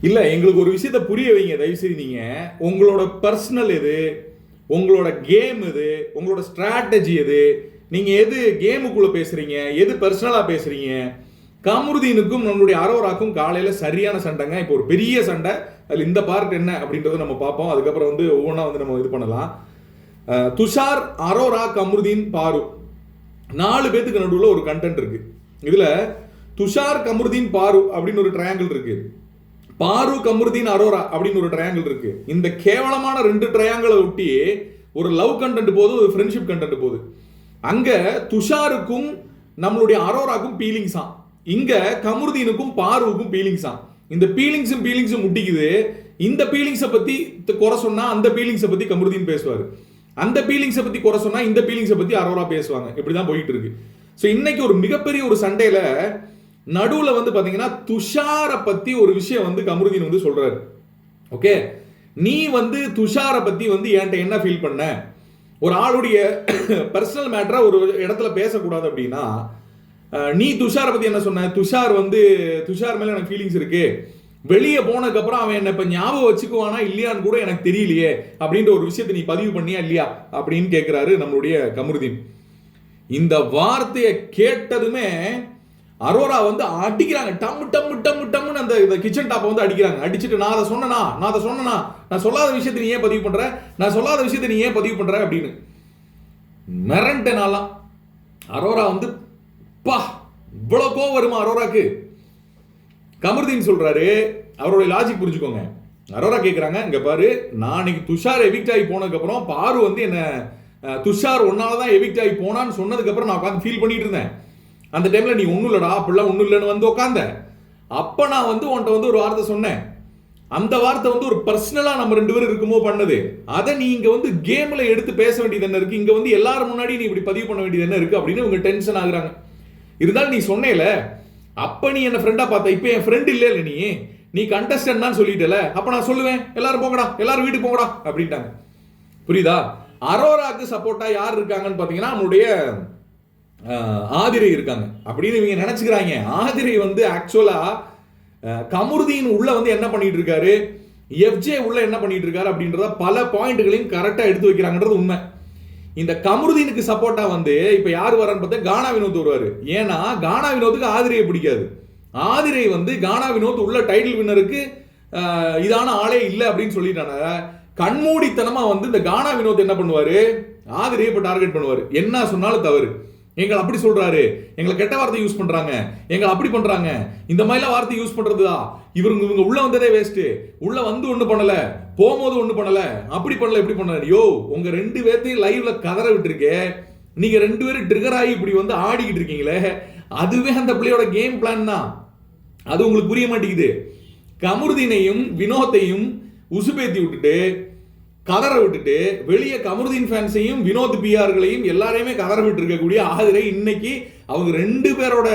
இல்ல, எங்களுக்கு ஒரு விஷயத்த புரிய வைங்க தயவுசெய்து. நீங்க உங்களோட பர்சனல் எது, உங்களோட கேம் எது, உங்களோட ஸ்ட்ராட்டஜி எது, நீங்க எது கேமுக்குள்ள பேசுறீங்க, எது பர்சனலா பேசுறீங்க? கமருதீனுக்கும் நம்மளுடைய அரோராக்கும் காலையில சரியான சண்டைங்க. இப்போ ஒரு பெரிய சண்டை. அதில் இந்த பார்ட் என்ன அப்படின்றத நம்ம பார்ப்போம். அதுக்கப்புறம் வந்து ஒவ்வொன்றா வந்து நம்ம இது பண்ணலாம். துஷார், அரோரா, கமருதீன், பாரு 4 பேத்துக்கு நடுவில் ஒரு கண்டென்ட் இருக்கு. இதுல துஷார், கமருதீன், பாரு அப்படின்னு ஒரு ட்ரையாங்கிள் இருக்கு. பாரு, கமருதீன், அரோரா அப்படின்னு ஒரு ட்ரையாங்கிள் இருக்கு. இந்த கேவலமான 2 ட்ரையாங்கிளை ஒட்டி ஒரு லவ் கண்டென்ட் போது, ஒரு ஃப்ரெண்ட்ஷிப் கண்டென்ட் போகுது. அங்க துஷாருக்கும் நம்மளுடைய அரோராக்கும் பீலிங்ஸா, இங்க கமருதீனுக்கும் பாருவுக்கும் பீலிங்ஸா. இந்த பீலிங்ஸும் முட்டிக்குது. இந்த பீலிங்ஸை பத்தி குறை சொன்னா அந்த பீலிங்ஸை பத்தி கமருதீன் பேசுவாரு, அந்த பீலிங்ஸை பத்தி குறை சொன்னா இந்த பீலிங்ஸை பத்தி அரோரா பேசுவாங்க. இப்படிதான் போயிட்டு இருக்கு. ஸோ இன்னைக்கு ஒரு மிகப்பெரிய ஒரு சண்டையில நடுவில் வந்து பாத்தீங்கன்னா துஷாரை பத்தி ஒரு விஷயம் வந்து கமருதீன் வந்து சொல்றாரு. ஓகே, நீ வந்து துஷாரை பத்தி வந்து என்கிட்ட என்ன ஃபீல் பண்ண? ஒரு ஆளுடைய பர்சனல் மேட்டரை ஒரு இடத்துல பேசக்கூடாது அப்படின்னா நீ துஷாரை பத்தி என்ன சொன்ன? துஷார் மேல எனக்கு ஃபீலிங்ஸ் இருக்கு, வெளியே போனதுக்கு அப்புறம் அவன் என்ன இப்ப ஞாபகம் வச்சுக்குவானா இல்லையான்னு கூட எனக்கு தெரியலையே அப்படின்ற ஒரு விஷயத்தை நீ பதிவு பண்ணியா இல்லையா அப்படின்னு கேட்கிறாரு நம்மளுடைய கமருதீன். இந்த வார்த்தையை கேட்டதுமே அரோரா வந்து அடிக்கிறாங்க. டம்மு டம்மு டம்மு டம்முன்னு அந்த கிச்சன் டாப்பை வந்து அடிக்கிறாங்க. அடிச்சுட்டு நான் அதை சொன்னனா, நான் சொல்லாத விஷயத்தை நீ ஏன் பதிவு பண்ற, நான் சொல்லாத விஷயத்தை நீ ஏன் பதிவு பண்ற அப்படின்னு மிரண்டனாலாம். அரோரா வந்து பா இவ்வளவு கோவம் வருமா அரோராக்கு? கமருதீன் சொல்றாரு, அவருடைய லாஜிக் புரிஞ்சுக்கோங்க. அரோரா கேட்கிறாங்க, இங்க பாரு, நான் இன்னைக்கு துஷார் எவிக்ட் ஆகி போனதுக்கு அப்புறம் பாரு வந்து என்ன துஷார் ஒன்னாலதான் எவிக்ட் ஆகி போனான்னு சொன்னதுக்கு அப்புறம் நான் உட்காந்து ஃபீல் பண்ணிட்டு இருந்தேன். அந்த டைம்ல நீ ஒன்னும் இல்லடா, அப்படிலாம் ஒன்னும் இல்லைன்னு வந்து உட்காந்த. அப்ப நான் வந்து உன்கிட்ட வந்து ஒரு வார்த்தை சொன்னேன். அந்த வார்த்தை வந்து ஒரு பர்சனலா நம்ம 2 பேரும் இருக்குமோ பண்ணது. அதை நீ இங்க வந்து கேம்ல எடுத்து பேச வேண்டியது என்ன இருக்கு? இங்க வந்து எல்லாரும் முன்னாடி நீ இப்படி பதிவு பண்ண வேண்டியது என்ன இருக்கு அப்படின்னு இவங்க டென்ஷன் ஆகுறாங்க. இருந்தாலும் நீ சொன்னேல, அப்ப நீ என்ன ஃப்ரெண்டா பார்த்த, இப்ப என் ஃப்ரெண்ட் இல்ல நீ கண்டஸ்டன்ட் தான் சொல்லிட்டல, அப்ப நான் சொல்லுவேன் எல்லாரும் போங்கடா, எல்லாரும் வீட்டுக்கு போங்கடா அப்படின்ட்டாங்க. புரியுதா? அரோராக்கு சப்போர்ட்டா யார் இருக்காங்கன்னு பாத்தீங்கன்னா நம்மளுடைய ஆதிரை இருக்காங்க அப்படின்னு இவங்க நினைச்சுக்கிறாங்க. ஆதிரை வந்து ஆக்சுவலா கமருதீன் உள்ள வந்து என்ன பண்ணிட்டு இருக்காரு, எஃப்ஜே உள்ள என்ன பண்ணிட்டு இருக்காரு அப்படின்றத பல பாயிண்ட்களையும் கரெக்டா எடுத்து வைக்கிறாங்கன்றது உண்மை. இந்த கமருதீனுக்கு சப்போர்ட்டா வந்து இப்ப யார் வரான்னு பார்த்தா கானா வினோத் வருவாரு. ஏன்னா கானா வினோத்துக்கு ஆதிரையை பிடிக்காது. ஆதிரை வந்து கானா வினோத் உள்ள டைட்டில் வின்னருக்கு இதான ஆளே இல்லை அப்படின்னு சொல்லிட்டாங்க. கண்மூடித்தனமா வந்து இந்த கானா வினோத் என்ன பண்ணுவாரு, ஆதிரையை இப்ப டார்கெட் பண்ணுவாரு. என்ன சொன்னாலும் தவறு, எங்களை அப்படி சொல்றாரு, எங்களை கெட்ட வார்த்தை யூஸ் பண்றாங்க, எங்களை அப்படி பண்றாங்க, இந்த மாதிரிலாம் வார்த்தை யூஸ் பண்றதுதான், இவங்க உள்ள வந்ததே வேஸ்ட், உள்ள வந்து ஒண்ணு பண்ணல, போகும்போது ஒண்ணு பண்ணல, அப்படி பண்ணல இப்படி பண்ணல. யோ, உங்க 2 பேர்த்தையும் லைவ்ல கதற விட்டுருக்கே, நீங்க 2 பேரும் ட்ரிகர் ஆகி இப்படி வந்து ஆடிக்கிட்டு இருக்கீங்களே, அதுவே அந்த பிள்ளையோட கேம் பிளான் தான். அது உங்களுக்கு புரிய மாட்டேங்குது. கமருதீனையும் வினோத்தையும் உசுபேத்தி விட்டுட்டு கதற விட்டுட்டு வெளியே கமருதீன் ஃபேன்ஸையும் வினோத் பிஆர்களையும் எல்லாரையுமே கதற விட்டு இருக்கக்கூடிய ஆதிரை இன்னைக்கு அவங்க 2 பேரோட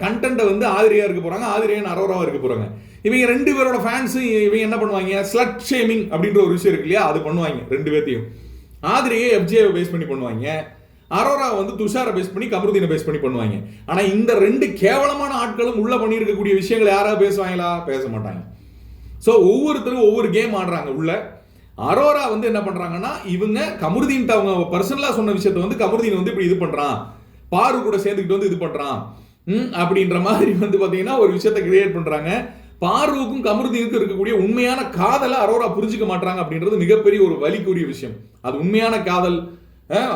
கண்டென்ட்டை வந்து ஆதிரையா இருக்க போறாங்க, ஆதிரையன் அரோராவா இருக்க போறாங்க. இவங்க 2 பேரோட ஃபேன்ஸ் இவங்க என்ன பண்ணுவாங்க, ஸ்லட் ஷேமிங் அப்படின்ற ஒரு விஷயம் இருக்கு இல்லையா, அது பண்ணுவாங்க. 2 பேர்த்தையும் ஆதிரையை எஃப்ஜேவை பேஸ் பண்ணி பண்ணுவாங்க, அரோரா வந்து துஷாரை பேஸ் பண்ணி கமருதீனை பேஸ் பண்ணி பண்ணுவாங்க. ஆனா இந்த 2 கேவலமான ஆட்களும் உள்ள பண்ணி இருக்கக்கூடிய விஷயங்களை யாராவது பேசுவாங்களா? பேச மாட்டாங்க. ஸோ ஒவ்வொருத்தரும் ஒவ்வொரு கேம் ஆடுறாங்க உள்ள. அரோரா வந்து என்ன பண்றாங்கன்னா, இவங்க கமருதீன் அவங்க பர்சனலா சொன்ன விஷயத்தை வந்து கமருதீன் வந்து இப்படி இது பண்றான், பாரு கூட சேர்ந்துக்கிட்டு வந்து இது பண்றான் அப்படின்ற மாதிரி வந்து பாத்தீங்கன்னா ஒரு விஷயத்தை கிரியேட் பண்றாங்க. பாருவுக்கும் கமருதீனுக்கும் இருக்கக்கூடிய உண்மையான காதலை அரோரா புரிஞ்சுக்க மாட்டாங்க அப்படின்றது மிகப்பெரிய ஒரு வலிக்குரிய விஷயம். அது உண்மையான காதல்,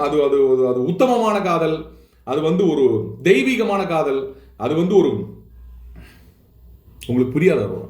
அது அது அது உத்தமமான காதல், அது வந்து ஒரு தெய்வீகமான காதல், அது வந்து ஒரு உங்களுக்கு புரியாத அரோரா.